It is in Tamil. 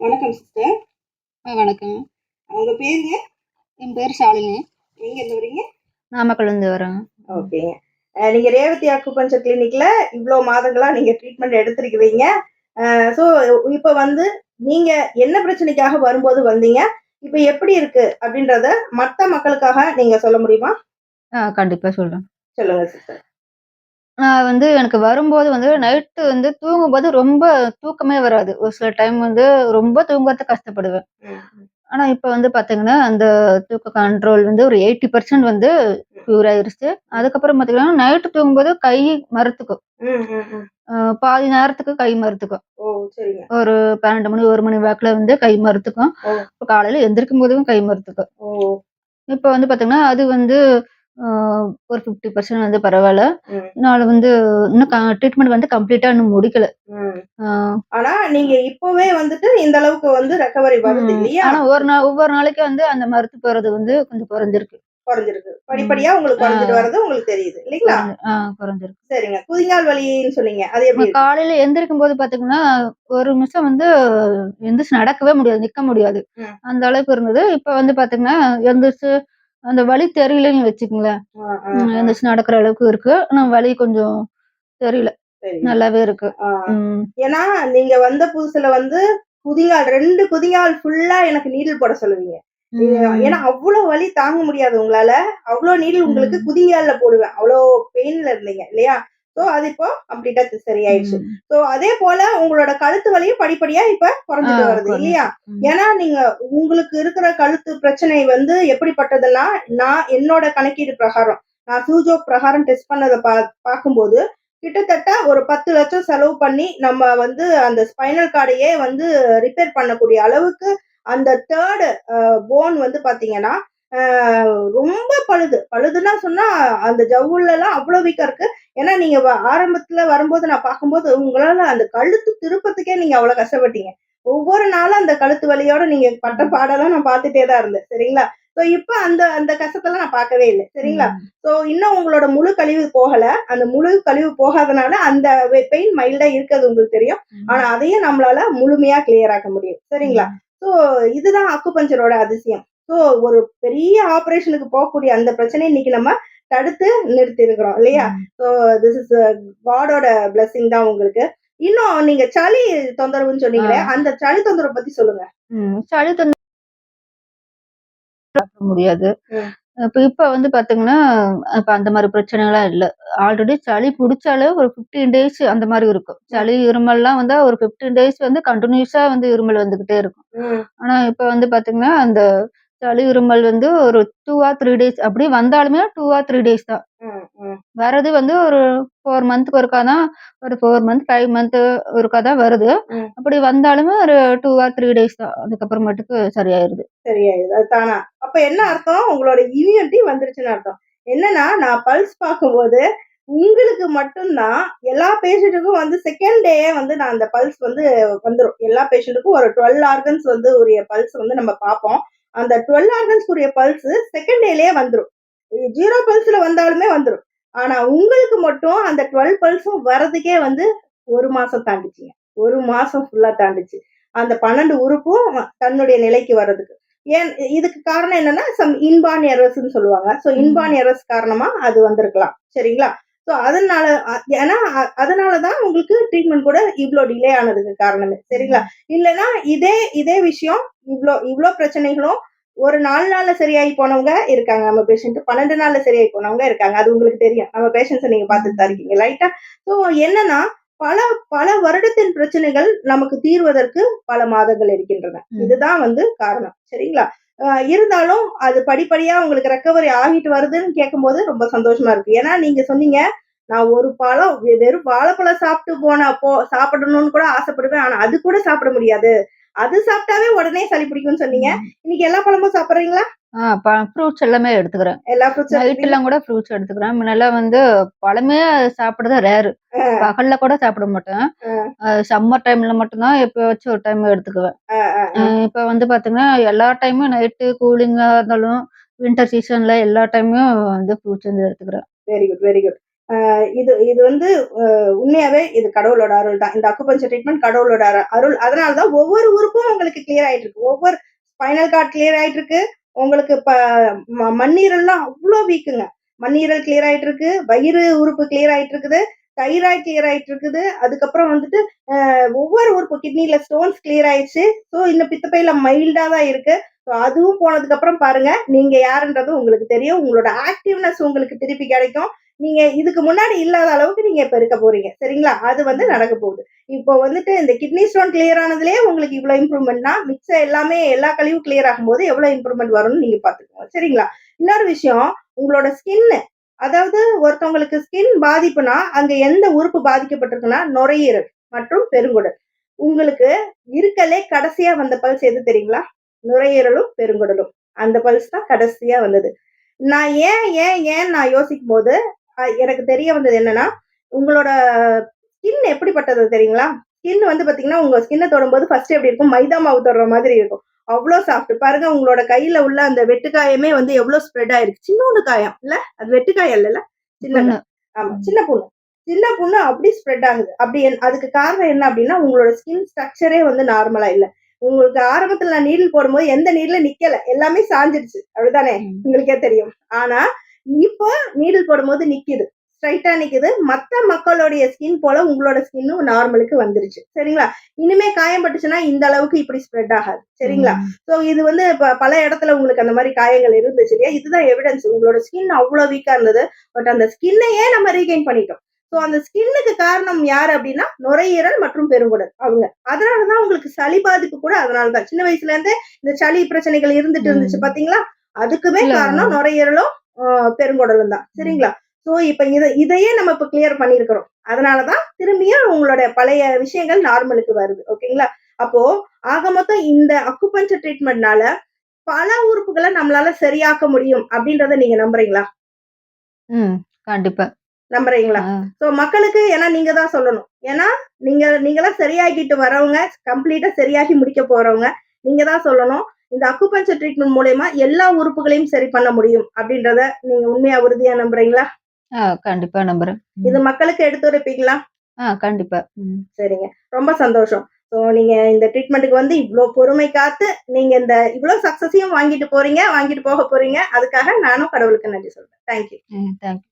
வணக்கம் சிஸ்டர். வணக்கங்க. உங்க பேருங்க? என் பேர் ஷாலினி. எங்கேருந்து வரீங்க? நாமக்கல்லேருந்து வரோங்க. ஓகேங்க. நீங்க ரேவதி அக்குபஞ்சர் கிளினிக்ல இவ்ளோ மாதங்களா நீங்க ட்ரீட்மெண்ட் எடுத்திருக்கிறீங்க. ஸோ இப்ப வந்து நீங்க என்ன பிரச்சனைக்காக வரும்போது வந்தீங்க? இப்ப எப்படி இருக்கு? அப்படின்றத மத்த மக்களுக்காக நீங்க சொல்ல முடியுமா? கண்டிப்பா சொல்றேன். சொல்லுங்க சிஸ்டர். நான் வந்து எனக்கு வரும்போது வந்து நைட்டு வந்து தூங்கும்போது ரொம்ப தூக்கமே வராது. ஒரு சில டைம் வந்து ரொம்ப தூங்குறதுக்கு கஷ்டப்படுவேன். ம். ஆனா இப்ப வந்து பார்த்தீங்கன்னா, அந்த தூக்க கண்ட்ரோல் வந்து ஒரு 80% வந்து க்யூர் ஆயிருச்சு. அதுக்கப்புறம் பார்த்தீங்கன்னா, நைட்டு தூங்கும்போது கை மரத்துக்கும். ம், ம், ம். பாதி நேரத்துக்கு கை மரத்துக்கும். ஓ! சரிங்க. ஒரு 12 மணி, 1 மணி வாக்குல வந்து கை மரத்துக்கும். ஓ! இப்ப காலையில எந்திரிக்கும்போதும் கை மரத்துக்கும். ஓ! இப்ப வந்து பார்த்தீங்கன்னா, அது வந்து அ ஒரு 50% வந்து பரவால்ல. ம், நான் வந்து இன்னும் ட்ரீட்மெண்ட் வந்து கம்ப்ளீட்டா இன்னும் முடிக்கல. ம். ஆ ஆனா நீங்க இப்பவே வந்துட்டு இந்த அளவுக்கு வந்து ரெக்கவரி வருது இல்லையா? ஆனா ஒவ்வொரு நாளைக்கு வந்து அந்த மரத்து போறது வந்து கொஞ்சம் குறைஞ்சிருக்கு. குறைஞ்சிருக்கு. ம். படிப்படியா உங்களுக்கு ஆ குறைஞ்சிட்டு வர்றது உங்களுக்கு தெரியுது இல்லைங்களா? குறைஞ்சிருக்கு. சரிங்க. குதிங்கால் வலின்னு சொன்னீங்க. அது எப்படி இருக்கு? காலையில எந்திரிக்கும்போது பார்த்தீங்கன்னா, ஒரு நிமிஷம் வந்து எந்திரிச்சு நடக்கவே முடியாது. நிக்க முடியாது. ம். அந்த அளவுக்கு இருந்தது. இப்ப வந்து பார்த்தீங்கன்னா, எந்திரிச்சு அந்த வலி தெரியலன்னு வச்சுக்கங்களேன். ஆ, ஆ, ஆ. எந்திரிச்சு நடக்கிற அளவுக்கு இருக்கு. ஆனா வலி கொஞ்சம் தெரியல. சரிங்க. நல்லாவே இருக்கு. ஆ. ம். ஏன்னா, நீங்க வந்த புதுசுல வந்து குதிங்கால் 2 குதிங்கால் ஃபுல்லா எனக்கு நீடில் போட சொல்லுவீங்க. இது ஏன்னா, ம். அவ்ளோ வலி தாங்க முடியாது உங்களால. அவ்ளோ நீடில் உங்களுக்கு ம். குதிங்கால்ல போடுவேன். அவ்ளோ பெயின்ல இருந்தீங்க இல்லையா? ஸோ, அது இப்போ கம்ப்ளீட்டா சரியாயிடுச்சு. ம். ஸோ, அதே போல உங்களோட கழுத்து வலியும் படிப்படியா இப்ப ஆ குறைஞ்சுட்டு வருது இல்லையா? குறைஞ்சிருக்கு. ம். ஏன்னா, நீங்க உங்களுக்கு இருக்கிற கழுத்து பிரச்சனை வந்து எப்படிப்பட்டதுன்னா, நான் என்னோட கணக்கீடு பிரகாரம், நான் சூஜோக் பிரகாரம் டெஸ்ட் பண்ணத பார்க்கும்போது, கிட்டத்தட்ட ஒரு 10,00,000 செலவு பண்ணி நம்ம வந்து அந்த ஸ்பைனல் கார்டையே வந்து ரிப்பேர் பண்ணக்கூடிய அளவுக்கு அந்த 3 போன் வந்து பார்த்தீங்கன்னா, அ ரொம்ப பழுது. பழுதுன்னா சொன்னா அந்த ஜவ்வுலலாம் அவ்ளோ வீக்கா இருக்கு. ஏன்னா நீங்க ஆரம்பத்துல வரும்போது நான் பார்க்கும்போது, உங்களால அந்த கழுத்து திருப்பத்துக்கே நீங்க அவ்ளோ கஷ்டப்பட்டீங்க. ஒவ்வொரு நாளும் அந்த கழுத்து வலியோட நீங்க பட்ட ம். பாடெல்லாம் நான் பார்த்துட்டே தான் இருந்தேன். சரிங்களா? ஸோ இப்ப அந்த அந்த கஷ்டத்தெல்லாம் நான் பார்க்கவே இல்ல. சரிங்களா? ம். ஸோ இன்னும் உங்களோட முழு கழிவு போகல. அந்த முழு கழிவு போகாதனால அந்த பெயின் மைல்டா இருக்கிறது உங்களுக்கு தெரியும். ஆனா ம். அதையும் நம்மளால முழுமையா கிளியர் ஆக்க முடியும். சரிங்களா? ம். ஸோ இதுதான் அக்குபஞ்சரோட அதிசயம். ஸோ ஒரு பெரிய ஆப்பரேஷனுக்கு போகக்கூடிய அந்த பிரச்சனைய இன்னைக்கு நம்ம தடுத்து நிறுத்தி இருக்கிறோம் இல்லையா? ம். ஸோ திஸ் இஸ் காடோட பிளெஸ்ஸிங் தான் உங்களுக்கு. இன்னும் நீங்க சளி தொந்தரவுன்னு ஆ. சொன்னீங்களே, அந்த சளி தொந்தரவு பத்தி சொல்லுங்க. சளி தொந்தரவு சாப்பிட முடியாது. ம். இப்ப வந்து பார்த்தீங்கன்னா, இப்ப அந்த மாரி பிரச்சனைலாம் இல்ல. ஆல்ரெடி சளி புடிச்சாலே ஒரு 15 டேஸ் அந்த மாரி இருக்கும். ம். சளி, இருமல்லாம் வந்தா ஒரு 15 டேஸ் வந்து கன்டினியூஸா வந்து இருமல் வந்துகிட்டே இருக்கும். ம். ஆனா, இப்ப வந்து பார்த்தீங்கன்னா, அந்த சளி, இருமல் வந்து ஒரு 2 ஆர் 3 டேஸ் அப்படி வந்தாலுமே 2 ஆர் 3 டேஸ் தான். ம். ம். வரது வந்து ஒரு 4 மந்த்க்கு ஒருக்கா தான் ஒரு 4 மந்த், 5 மந்த் ஒருக்கா தான் வருது. ம். அப்படி வந்தாலுமே ஒரு 2 ஆர் 3 டேஸ் தான். அதுக்கப்புறமேட்டுக்கு சரியாயிருது. சரியாயிடுது. அது தானா. அப்ப என்ன அர்த்தம்? உங்களோட இம்யூனிட்டி வந்துருச்சுன்னு அர்த்தம். என்னன்னா, நான் பல்ஸ் பார்க்கும்போது, உங்களுக்கு மட்டும் தான் எல்லா பேஷண்ட்டுக்கும் வந்து செகண்ட் டேயே வந்து நான் அந்த பல்ஸ் வந்து வந்துரும். எல்லா பேஷண்ட்டுக்கும் ஒரு 12 ஆர்கன்ஸ் வந்து உரிய பல்ஸ் வந்து நம்ம பார்ப்போம். அந்த 12 ஆர்கன்ஸ் உரிய பல்ஸ் செகண்ட் டேலயே வந்துரும். 0 பல்ஸ்ல வந்தாலுமே வந்துரும். ஆனா உங்களுக்கு மட்டும் அந்த 12 பல்ஸும் வரதுக்கே வந்து 1 மாசம் தாண்டிச்சுங்க. 1 மாசம் ஃபுல்லா தாண்டுச்சு. அந்த 12 உறுப்பும் தன்னுடைய நிலைக்கு வர்றதுக்கு. ஏன் இதுக்கு காரணம் என்னன்னா, இன்பார்ன் எரர்ஸ்ன்னு சொல்லுவாங்க. ஸோ ம். இன்பார்ன் எரர்ஸ் காரணமா அது வந்திருக்கலாம். சரிங்களா? ஸோ அதனால ஏன்னா அதனால தான் உங்களுக்கு ட்ரீட்மெண்ட் கூட இவ்ளோ டிலே ஆனதுக்கு காரணமே. சரிங்களா? ம். இல்லன்னா இதே இதே விஷயம் இவ்ளோ இவ்ளோ பிரச்சனைகளும் ஒரு 4 நாள்ல சரியாகி போனவங்க இருக்காங்க. நம்ம பேஷண்ட் 12 நாள்ல சரியாகி போனவங்க இருக்காங்க. அது உங்களுக்கு தெரியும். நம்ம பேஷண்ட்ஸ நீங்க பார்த்துட்டு தான் ம். இருக்கீங்க. ரைட்டா? ஸோ என்னன்னா, பல பல வருடத்தின் பிரச்சனைகள் நமக்கு தீர்வதற்கு பல மாதங்கள் இருக்கின்றன. ம். இதுதான் வந்து காரணம். சரிங்களா? இருந்தாலும் அது படிப்படியா உங்களுக்கு ரெக்கவரி ஆகிட்டு வருதுன்னு கேட்கும்போது ரொம்ப சந்தோஷமா இருக்கு. ஏன்னா நீங்க சொன்னீங்க, நான் ஒரு பழம் வெறும் வாழைப்பழம் சாப்பிட்டு சாப்பிடணும்னு கூட ஆசைப்படுவேன். ஆனா அது கூட சாப்பிட முடியாது. அது சாப்பிட்டாவே உடனே சளி பிடிக்கும்னு சொன்னீங்க. ம். இன்னைக்கு எல்லா பழமும் சாப்பிடுறீங்களா? ஃப்ரூட்ஸ் எல்லாமே எடுத்துக்கிறேன். எல்லா ஃப்ரூட்ஸும் எடுத்துக்கிறீங்களா? நைட்லாம் கூட ஃப்ரூட்ஸ் எடுத்துக்கிறேன். முன்னலாம் வந்து பழமே சாப்பிடுறது ரேரு. அ, பகல்ல கூட சாப்பிட மாட்டேன். அ, சம்மர் டைம்ல மட்டும் தான் எப்பயாச்சும் ஒரு டைம் எடுத்துக்குவேன். அ, அ, அ. இப்ப வந்து பார்த்தீங்கன்னா, எல்லா டைமும் நைட்டு கூலிங்கா இருந்தாலும், வின்டர் சீசன்ல எல்லா டைமும் வந்து ஃப்ரூட்ஸ் வந்து எடுத்துக்கிறேன். Very good, very good. இது இது வந்து உண்மையாவே இது கடவுளோட அருள் தான். இந்த அக்குபஞ்சர் ட்ரீட்மெண்ட் கடவுளோட அருள். அதனால தான் ஒவ்வொரு உறுப்பும் உங்களுக்கு கிளியர் ஆயிட்டு இருக்கு. ஒவ்வொரு ஸ்பைனல் கார்ட் கிளியர் ஆயிட்டு இருக்கு. உங்களுக்கு மண்ணீரல்லாம் அவ்ளோ வீக்குங்க. மண்ணீரல் கிளியர் ஆயிட்டு இருக்கு. வயிறு உறுப்பு கிளியர் ஆயிட்டு இருக்குது. தைராய்டு கிளியர் ஆயிட்டு இருக்குது. அதுக்கப்புறம் வந்துட்டு ஒவ்வொரு உறுப்பு கிட்னில ஸ்டோன்ஸ் கிளியர் ஆயிடுச்சு. ஸோ இன்னும் பித்தப்பையில மைல்டா தான் இருக்கு. ஸோ அதுவும் போனதுக்கு அப்புறம் பாருங்க, நீங்க யாருன்றது உங்களுக்கு தெரியும். உங்களோட ஆக்டிவ்னஸ் உங்களுக்கு திருப்பி கிடைக்கும். நீங்க இதுக்கு முன்னாடி இல்லாத அளவுக்கு நீங்க இப்ப இருக்க போறீங்க. சரிங்களா? அது வந்து நடக்க போகுது. இப்போ வந்துட்டு இந்த கிட்னி ஸ்டோன் கிளியர் ஆனதுலயே உங்களுக்கு இவ்ளோ இம்ப்ரூவ்மெண்ட்னா, மிச்ச எல்லாமே எல்லா கழிவும் கிளியர் ஆகும்போது எவ்ளோ இம்ப்ரூவ்மெண்ட் வரும்னு நீங்க பார்த்துக்கோங்க. சரிங்களா? இன்னொரு விஷயம், உங்களோட ஸ்கின் அதாவது ஒருத்தவங்களுக்கு ஸ்கின் பாதிப்புனா, அங்க எந்த உறுப்பு பாதிக்கப்பட்டிருக்குன்னா, நுரையீரல் மற்றும் பெருங்குடல். உங்களுக்கு இருக்கலே கடைசியா வந்த பல்ஸ் எது தெரியுங்களா? நுரையீரலும், பெருங்குடலும். அந்த பல்ஸ் தான் கடைசியா வந்தது. நான் ஏன் நான் யோசிக்கும்போது, எனக்கு தெரிய வந்தது என்னன்னா, உங்களோட ஸ்கின் எப்படிப்பட்டது தெரியுங்களா? ஸ்கின் வந்து பார்த்தீங்கன்னா, உங்க ஸ்கின்ன தொடும்போது ஃபர்ஸ்ட் எப்படி இருக்கும்? மைதா மாவு தொடுற மாதிரி இருக்கும். அவ்ளோ சாஃப்ட். பாருங்க உங்களோட கையில உள்ள அந்த வெட்டுக்காயமே வந்து எவ்ளோ ஸ்ப்ரெட் ஆயிருக்கு. சின்னூண்டு காயம் இல்ல? அது வெட்டுக்காயம் இல்லல்ல? சின்னதா. புண்ணு. ஆமா. சின்ன புண்ணு. சின்ன புண்ணு அப்படி ஸ்ப்ரெட் ஆகுது. அப்படி அதுக்கு காரணம் என்ன அப்படின்னா, உங்களோட ஸ்கின் ஸ்ட்ரக்சரே வந்து நார்மலா இல்ல. உங்களுக்கு ஆரம்பத்துல நான் நீடில் போடும்போது எந்த நீடிலும் நிக்கல. எல்லாமே சாஞ்சிருச்சு. அப்படிதானே? உங்களுக்கே தெரியும். ஆனா, இப்போ நீடில் போடும்போது நிக்குது. ஸ்ட்ரைட்டா நிக்குது. மத்த மக்களுடைய ஸ்கின் போல உங்களோட ஸ்கின்னும் நார்மலுக்கு வந்துருச்சு. சரிங்களா? இனிமே காயம் பட்டுச்சுன்னா, இந்த அளவுக்கு இப்படி ஸ்ப்ரெட் ஆகாது. சரிங்களா? சோ இது வந்து பல இடத்துல உங்களுக்கு அந்த மாரி காயங்கள் இருந்துச்சு இல்லையா? இதுதான் எவிடன்ஸ். உங்களோட ஸ்கின் அவ்ளோ வீக்கா இருந்தது. பட் அந்த ஸ்கின்னையே நம்ம ரீகெயின் பண்ணிட்டோம். சோ அந்த ஸ்கின்னுக்கு காரணம் யாரு அப்படின்னா, நுரையீரல் மற்றும் பெருங்குடல் அவங்க. அதனால தான் உங்களுக்கு சளி பாதிப்பு கூட அதனால தான். சின்ன வயசுல இருந்தே இந்த சளி பிரச்சனைகள் இருந்துட்டு இருந்துச்சு பாத்தீங்களா? அதுக்குமே இல்ல. காரணம் நுரையீரலும், பெருங்குடலும் தான். சரிங்களா? சோ இப்ப இதையே நம்ம இப்ப கிளியர் பண்ணியிருக்கிறோம். அதனால தான் திரும்பியும் உங்களோட பழைய விஷயங்கள் நார்மலுக்கு வருது. ஓகேங்களா? அப்போ ஆக மொத்தம் இந்த அக்குபஞ்சர் ட்ரீட்மெண்ட்னால பல உறுப்புகள நம்மளால சரியாக்க முடியும் அப்படின்றத நீங்க நம்புறீங்களா? ம். கண்டிப்பா. நம்புறீங்களா? ஆ. சோ மக்களுக்கு ஏன்னா நீங்க தான் சொல்லணும். ஏன்னா நீங்களா சரியாகிட்டு வரவங்க, கம்ப்ளீட்டா சரியாகி முடிக்க போறவங்க. நீங்க தான் சொல்லணும். இந்த அக்குபஞ்சர் ட்ரீட்மெண்ட் மூலியமா எல்லா உறுப்புகளையும் சரி பண்ண முடியும் அப்படின்றத நீங்க உண்மையா உறுதியா நம்புறீங்களா? கண்டிப்பா நம்புறேன். இது மக்களுக்கு எடுத்துரைப்பீங்களா? கண்டிப்பா. சரிங்க. ரொம்ப சந்தோஷம். ஸோ நீங்க இந்த ட்ரீட்மெண்ட்க்கு வந்து இவ்ளோ பொறுமை காத்து, நீங்க இந்த இவ்ளோ சக்சஸையும் வாங்கிட்டு போறீங்க, வாங்கிட்டு போக போறீங்க. அதுக்காக நானும் கடவுளுக்கு நன்றி சொல்றேன். Thank you. Thank you.